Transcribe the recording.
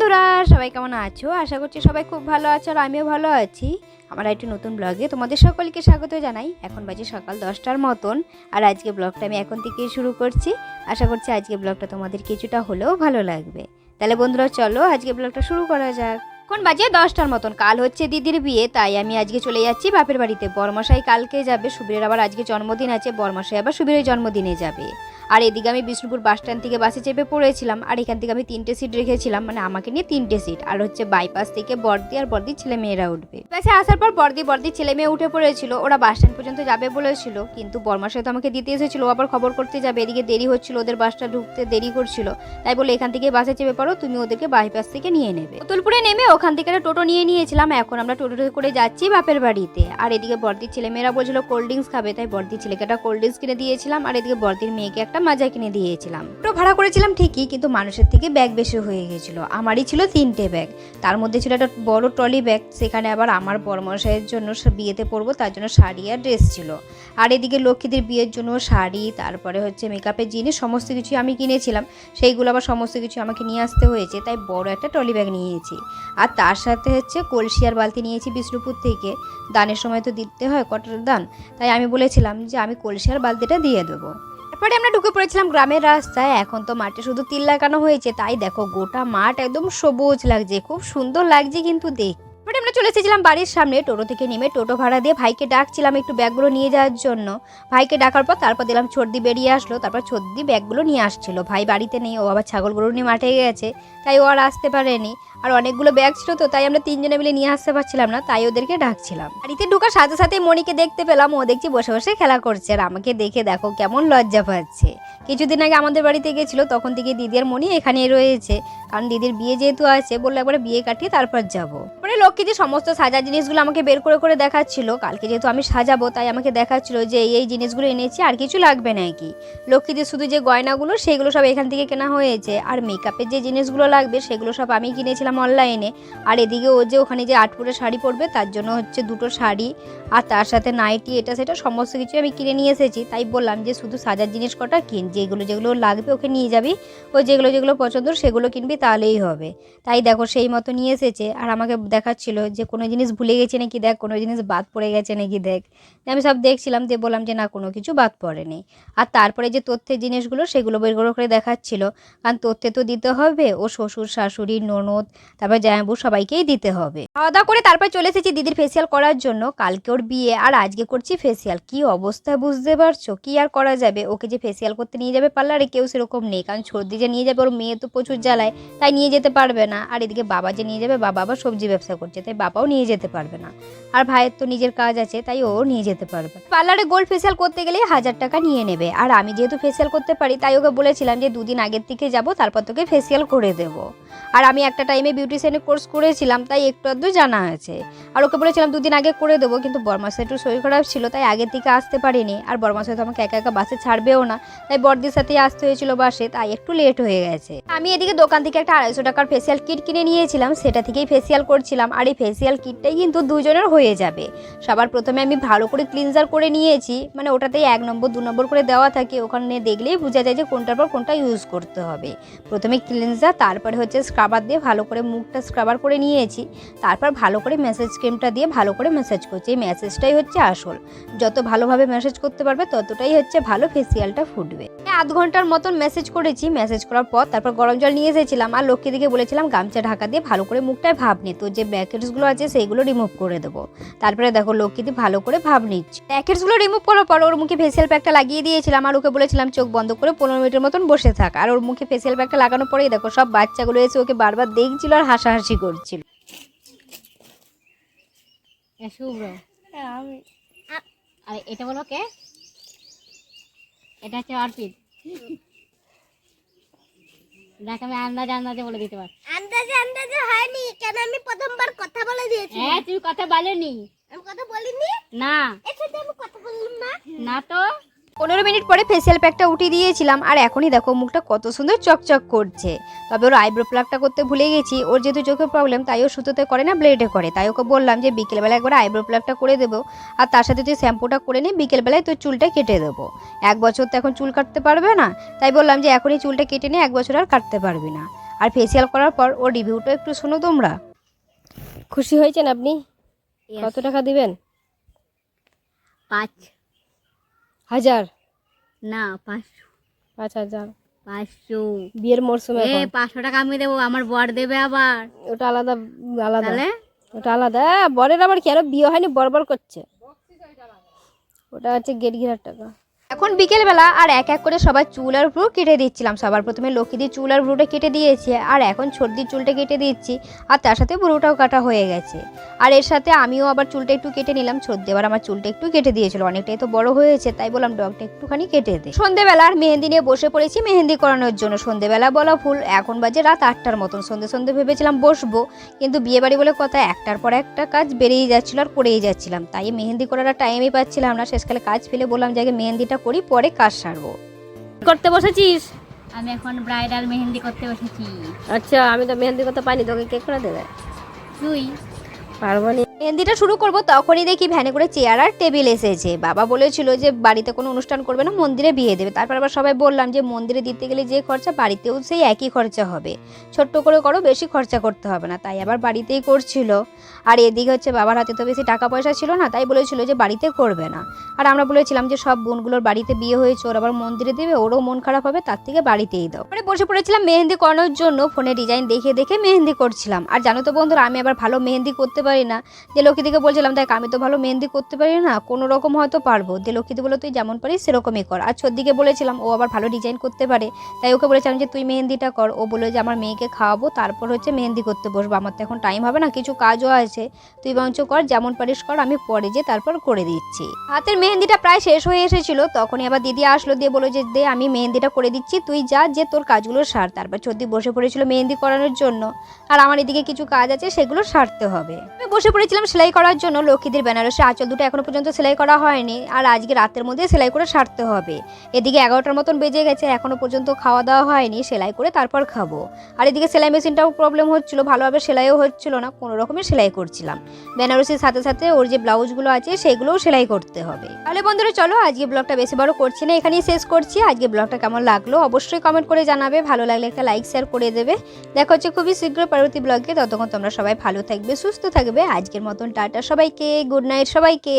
বন্ধুরা, সবাই কেমন আছো? আশা করছি সবাই খুব ভালো আছো আর আমিও ভালো আছি। আমার একটি নতুন ব্লগে তোমাদের সকলকে স্বাগত জানাই। এখন বাজে সকাল 10টার মতন আর আজকে ব্লগটা আমি এখন থেকেই শুরু করছি। আশা করছি আজকে ব্লগটা তোমাদের কিছুটা হলেও ভালো লাগবে। তাহলে বন্ধুরা চলো আজকে ব্লগটা শুরু করা যাক। এখন বাজে 10টার মতন, কাল হচ্ছে দিদির বিয়ে, তাই আমি আজকে চলে যাচ্ছি বাপের বাড়িতে। বরমশাই কালকে যাবে, সুবীরের আবার আজকে জন্মদিন আছে, বরমশাই আবার সুবীরের জন্মদিনে যাবে। আর এদিকে আমি বিষ্ণুপুর বাস স্ট্যান্ড থেকে বাসে চেপে পড়েছিলাম আর এখান থেকে আমি 3টে সিট রেখেছিলাম, মানে আমাকে নিয়ে 3টে সিট। আর হচ্ছে বাইপাস থেকে বর্দি আর বর্দির ছেলে মেয়েরা উঠবে। বাসে আসার পর বর্দির ছেলে মেয়ে উঠে পড়েছিল, ওরা বাস স্ট্যান্ড পর্যন্ত যাবে বলেছিল, কিন্তু বরমশাই তো আমাকে দিতে এসেছিল, আবার খবর করতে যাবে, এদিকে দেরি হচ্ছিল, ওদের বাসটা ঢুকতে দেরি করছিল, তাই বলে এখান থেকে বাসে চেপে পড়ো, তুমি ওদেরকে বাইপাস থেকে নিয়ে নেবে। তুলপুরে নেমে ওখান থেকে টোটো নিয়েছিলাম। এখন আমরা টোটো করে যাচ্ছি বাপের বাড়িতে। আর এদিকে বর্দির ছেলে মেয়েরা বলছিল কোল্ড ড্রিঙ্কস খাবে, তাই বর্দির ছেলেকে একটা কোল্ড ড্রিঙ্কস কিনে দিয়েছিলাম আর এদিকে বর্দির মেয়েকে একটা মাজা কিনে দিয়েছিলাম। টোটো ভাড়া করেছিলাম ঠিকই, কিন্তু মানুষের থেকে ব্যাগ বেশি হয়ে গেছিল। আমারই ছিল 3টে ব্যাগ, তার মধ্যে ছিল একটা বড় ট্রলি ব্যাগ, সেখানে আবার আমার বরমশাইয়ের জন্য বিয়েতে পরবো তার জন্য শাড়ি আর ড্রেস ছিল। আর এদিকে লক্ষ্মীদের বিয়ের জন্য শাড়ি, তারপরে হচ্ছে মেকআপের জিনিস সমস্ত কিছু আমি কিনেছিলাম, সেইগুলো আবার সমস্ত কিছু আমাকে নিয়ে আসতে হয়েছে, তাই বড় একটা ট্রলি ব্যাগ নিয়েছি। আর তার সাথে হচ্ছে কলসি আর বালতি নিয়েছি বিষ্ণুপুর থেকে। দানের সময় তো দিতে হয় কটার দান, তাই আমি বলেছিলাম যে আমি কলসি আর বালতিটা দিয়ে দেবো। তারপরে আমরা ঢুকে পড়েছিলাম গ্রামের রাস্তায়। এখন তো মাঠে শুধু তিল লাগানো হয়েছে, তাই দেখো গোটা মাঠ একদম সবুজ লাগছে, খুব সুন্দর লাগছে কিন্তু দেখ। তারপরে আমরা চলে এসেছিলাম বাড়ির সামনে। টোটো থেকে নেমে টোটো ভাড়া দিয়ে ভাইকে ডাকছিলাম একটু ব্যাগগুলো নিয়ে যাওয়ার জন্য। ভাইকে ডাকার পর তারপর দিলাম ছর্দি বেরিয়ে আসলো, তারপর ছর্দি ব্যাগগুলো নিয়ে আসছিল। ভাই বাড়িতে নেই, ও আবার ছাগলগুলো নিয়ে মাঠে গেছে, তাই ও আর আসতে পারেনি। আর অনেকগুলো ব্যাগ ছিল তো, তাই আমরা 3জনে মিলে নিয়ে আসতে পারছিলাম না, তাই ওদেরকে ডাকছিলাম। বাড়িতে ঢোকার সাথে সাথে মনিকে দেখতে পেলাম, ও দেখছি বসে বসে খেলা করছে আর আমাকে দেখে দেখো কেমন লজ্জা পাচ্ছে। কিছুদিন আগে আমাদের বাড়িতে গেছিল, তখন থেকে দিদি আর মনি এখানেই রয়েছে, কারণ দিদির বিয়ে যেহেতু আছে বললো একবারে বিয়ে কাটিয়ে তারপর যাবো। পরে লক্ষ্মীজি সমস্ত সাজার জিনিসগুলো আমাকে বের করে করে দেখাচ্ছিল। কালকে যেহেতু আমি সাজাবো তাই আমাকে দেখাচ্ছিল যে এই জিনিসগুলো এনেছি, আর কিছু লাগবে নাকি। লক্ষ্মীজি শুধু যে গয়নাগুলো সেগুলো সব এখান থেকে কেনা হয়েছে, আর মেকআপের যে জিনিসগুলো লাগবে সেগুলো সব আমি কিনেছিলাম অনলাইনে। আর এদিকে ও যে ওখানে যে আটপুরে শাড়ি পরবে তার জন্য হচ্ছে 2টো শাড়ি আর তার সাথে নাইটি এটা সেটা সমস্ত কিছু আমি কিনে নিয়ে এসেছি। তাই বললাম যে শুধু সাজার জিনিস কটা কিন, যেগুলো যেগুলো লাগবে ওকে নিয়ে যাবি, ও যেগুলো যেগুলো পছন্দ সেগুলো কিনবি তাহলেই হবে। তাই দেখো সেই মতো নিয়ে এসেছে আর আমাকে দেখাচ্ছিল যে কোনো জিনিস ভুলে গেছে নাকি দেখ, কোনো জিনিস বাদ পড়ে গেছে নাকি দেখ। আমি সব দেখছিলাম, দিয়ে বললাম যে না কোনো কিছু বাদ পড়েনি। আর তারপরে যে তথ্যের জিনিসগুলো সেগুলো বের করে দেখাচ্ছিল, কারণ তথ্যে তো দিতে হবে, ও শ্বশুর শাশুড়ি ননদ তারপর জামাইবু সবাইকেই দিতে হবে। খাওয়া দাওয়া করে তারপর চলে এসেছি দিদির ফেসিয়াল করার জন্য। কালকে ওর বিয়ে আর আজকে করছি ফেসিয়াল। কি অবস্থা বুঝতে পারছো, কি আর করা যাবে। ওকে যে ফেসিয়াল করতে নিয়ে যাবে পার্লারে কেউ সেরকম নেই, কারণ সর্দি যে নিয়ে যাবে ওর মেয়ে তো প্রচুর জ্বালায়, তাই নিয়ে যেতে পারবে না। আর এদিকে বাবা যে নিয়ে যাবে, বাবা আবার সবজি ব্যবসা করছে, তাই বাবাও নিয়ে যেতে পারবে না। আর ভাইয়ের তো নিজের কাজ আছে, তাই ও নিয়ে যেতে পারবে। পার্লারে গোল্ড ফেসিয়াল করতে গেলে 1000 টাকা নিয়ে নেবে। আর আমি যেহেতু ফেসিয়াল করতে পারি তাই ওকে বলেছিলাম যে 2 দিন আগের থেকে যাবো, তারপর তোকে ফেসিয়াল করে দেবো। আর আমি একটা টাইমে বিউটিশিয়ানের কোর্স করেছিলাম, তাই একটু আধটু জানা আছে। আর ওকে বলেছিলাম 2 দিন আগে করে দেবো, কিন্তু বরমাসের একটু শরীর খারাপ ছিল তাই আগের থেকে আসতে পারিনি। আর বরমাসে তো আমাকে একা একা বাসে ছাড়বেও না, তাই বর্দির সাথেই আসতে হয়েছিল বাসে, তাই একটু লেট হয়ে গেছে। আমি এদিকে দোকান থেকে একটা 250 টাকার ফেসিয়াল কিট কিনে নিয়েছিলাম, সেটা থেকেই ফেসিয়াল করছিলাম। আর এই ফেসিয়াল কিটটাই কিন্তু 2জনের হয়ে যাবে। সবার প্রথমে আমি ভালো করে ক্লিনজার করে নিয়েছি, মানে ওটাতেই 1 নম্বর 2 নম্বর করে দেওয়া থাকে, ওখানে দেখলেই বোঝা যায় যে কোনটার পর কোনটা ইউজ করতে হবে। প্রথমে ক্লিনজার, তারপরে হচ্ছে স্ক্রাবার দিয়ে ভালো করে মুখটা স্ক্রাবার করে নিয়েছি, তারপর ভালো করে ম্যাসেজ ক্রিমটা দিয়ে ভালো করে ম্যাসেজ করছি। এই ম্যাসেজটাই হচ্ছে আসল, যত ভালোভাবে ম্যাসেজ করতে পারবে ততটাই হচ্ছে ভালো ফেসিয়ালটা ফুটবে। 1/2 ঘন্টার মতন ম্যাসেজ করেছি। ম্যাসেজ করার পর তারপর গরম জল নিয়ে এসেছিলাম আর লক্ষ্মী দিকে বলেছিলাম গামছা ঢাকা দিয়ে ভালো করে মুখটায় ভাব নে, তো যে ব্যাকেটসগুলো আছে সেইগুলো রিমুভ করে দেবো। তারপরে দেখো লক্ষ্মীদি ভালো করে ভাব নিচ্ছে। ব্যাকেটসগুলো রিমুভ করার পর ওর মুখে ফেসিয়াল প্যাকটা লাগিয়ে দিয়েছিলাম আর ওকে বলেছিলাম চোখ বন্ধ করে 15 মিনিটের মতন বসে থাক। আর ওর মুখে ফেসিয়াল প্যাকটা লাগানোর পরেই দেখো সব বাচ্চাগুলো এসে ওকে বারবার দেখছিল আর হাসাহাসি করছিল। শুভ্র, আর এটা বলো কে? এটা হচ্ছে অর্পিত। দেখ আমি আন্দাজে বলে দিতে পার। আন্দাজে হয়নি, কেন আমি প্রথমবার কথা বলে দিয়েছি। হ্যাঁ তুই কথা বলেনি। আমি কথা বলিনি না এর সাথে আমি কথা বললাম না। না তো 15 মিনিট পরে ফেসিয়াল প্যাকটা উঠিয়ে দিয়েছিলাম আর এখনই দেখো মুখটা কত সুন্দর চকচক করছে। তবে ওর আইব্রো প্লাগটা করতে ভুলে গেছি, ওর যেহেতু চোখের প্রবলেম তাই ও সুতোতে করে না ব্লেডে করে, তাই ওকে বললাম যে বিকেলবেলা একবার আইব্রো প্লাগটা করে দেবো আর তার সাথে তুই শ্যাম্পুটা করে নিয়ে বিকেলবেলায় তোর চুলটা কেটে দেবো। 1 বছর তো এখন চুল কাটতে পারবে না, তাই বললাম যে এখনই চুলটা কেটে নিয়ে 1 বছর আর কাটতে পারবি না। আর ফেসিয়াল করার পর ওর রিভিউটা একটু শোনো তোমরা। খুশি হয়েছেন আপনি? কত টাকা দিবেন? 5,000 না 500 5,000 500 বিয়ের মরশুমে এখন। 500 টাকা আমি দেবো, আমার বর দেবে আবার। ওটা আলাদা আলাদা তাহলে ওটা আলাদা। বরের আবার কেন বিয়ে হয়নি বরবর করছে? ওটা হচ্ছে গেট ঘেরার টাকা। এখন বিকেলবেলা আর এক এক করে সবার চুল আর ভ্রু কেটে দিচ্ছিলাম। সবার প্রথমে লক্ষ্মীদির চুল আর ভ্রুটা কেটে দিয়েছি, আর এখন ছোটদির চুলটা কেটে দিচ্ছি, আর তার সাথে ভ্রুটাও কাটা হয়ে গেছে। আর এর সাথে আমিও আবার চুলটা একটু কেটে নিলাম। ছোটদি আবার আমার চুলটা একটু কেটে দিয়েছিল, অনেকটাই তো বড় হয়েছে, তাই বললাম ডগটা একটুখানি কেটে দে। সন্ধ্যেবেলা আর মেহেন্দি নিয়ে বসে পড়েছি মেহেন্দি করানোর জন্য। সন্ধ্যেবেলা বলা ভুল, এখন বাজে রাত 8টার মতন। সন্ধ্যে ভেবেছিলাম বসবো, কিন্তু বিয়ে বাড়ি বলে কথা একটার পর একটা কাজ বেড়েই যাচ্ছিল আর করেই যাচ্ছিলাম, তাই মেহেন্দি করার টাইমই পাচ্ছিলাম না। শেষকালে কাজ ফেলে বললাম যে আগে মেহেন্দিটা করি, পরে কাজ সারবো। করতে বসেছিস? আমি এখন ব্রাইডাল মেহেন্দি করতে বসেছি। আচ্ছা, আমি তো মেহেন্দি করতে পাইনি, তোকে কে করে দেবে? তুই পারবো না। মেহেন্দিটা শুরু করব তখনই দেখি ভ্যানে করে চেয়ার আর টেবিল এসেছে। বাবা বলেছিল যে বাড়িতে কোনো অনুষ্ঠান করবে না, মন্দিরে বিয়ে দেবে। তারপর আবার সবাই বললাম যে মন্দিরে দিতে গেলে যে খরচা, বাড়িতেও সেই একই খরচা হবে, ছোট্ট করে করো, বেশি খরচা করতে হবে না। তাই আবার বাড়িতেই করছিল। আর এদিকে হচ্ছে বাবার হাতে তো বেশি টাকা পয়সা ছিল না, তাই বলেছিল যে বাড়িতে করবে না। আর আমরা বলেছিলাম যে সব বোনগুলোর বাড়িতে বিয়ে হয়েছে, ওর আবার মন্দিরে দেবে, ওরও মন খারাপ হবে, তার থেকে বাড়িতেই দাও। মানে বসে পড়েছিলাম মেহেন্দি করানোর জন্য। ফোনে ডিজাইন দেখে দেখে মেহেন্দি করছিলাম। আর জানো তো বন্ধুরা, আমি আবার ভালো মেহেন্দি করতে পারি না। যে লক্ষ্মীদিকে বলছিলাম দেখ আমি তো ভালো মেহেন্দি করতে পারি না, কোনো রকম হয়তো পারবো। যে লক্ষ্মীদি বলে তুই যেমন পারিস সেরকমই কর। আর ছোটদিকে বলেছিলাম, ও আবার ভালো ডিজাইন করতে পারে, তাই ওকে বলেছিলাম যে তুই মেহেন্দিটা কর। ও বলে যে আমার মেয়েকে খাওয়াবো, তারপর হচ্ছে মেহেন্দি করতে বসবো, আমার তো এখন টাইম হবে না, কিছু কাজও আছে, তুই বঞ্চ কর, যেমন পারিস কর, আমি পরে যে তারপর করে দিচ্ছি। হাতের মেহেন্দিটা প্রায় শেষ হয়ে এসেছিল, তখনই আবার দিদি আসলো, দিয়ে বলো যে দে আমি মেহেন্দিটা করে দিচ্ছি, তুই যা যে তোর কাজগুলো সার। তারপর ছোটদি বসে পড়েছিল মেহেন্দি করানোর জন্য, আর আমার এদিকে কিছু কাজ আছে সেগুলো সারতে হবে। আমি বসে পড়েছিলাম সেলাই করার জন্য। লক্ষ্মীদের বেনারসি আঁচল দুটো এখনো পর্যন্ত সেলাই করা হয়নি, আর আজকে রাতের মধ্যে সেলাই করে সারতে হবে। এদিকে 11টার মতন বেজে গেছে, এখনো পর্যন্ত খাওয়া দাওয়া হয়নি, সেলাই করে তারপর খাবো। আর এদিকে সেলাই মেশিনটাও প্রবলেম হচ্ছিল, ভালোভাবে সেলাইও হচ্ছিল না, কোনো রকমের সেলাই করছিলাম। বেনারসির সাথে সাথে ওর যে ব্লাউজগুলো আছে সেগুলোও সেলাই করতে হবে। তাহলে বন্ধুরা চলো আজকে ব্লগটা বেশি বড় করছি না, এখানেই শেষ করছি। আজকে ব্লগটা কেমন লাগলো অবশ্যই কমেন্ট করে জানাবে, ভালো লাগলে একটা লাইক শেয়ার করে দেবে। দেখা হচ্ছে খুবই শীঘ্র পরবর্তী ব্লগে, ততক্ষণ তোমরা সবাই ভালো থাকবে, সুস্থ থাকবে। আজকের মতন টাটা সবাইকে, গুড নাইট সবাইকে।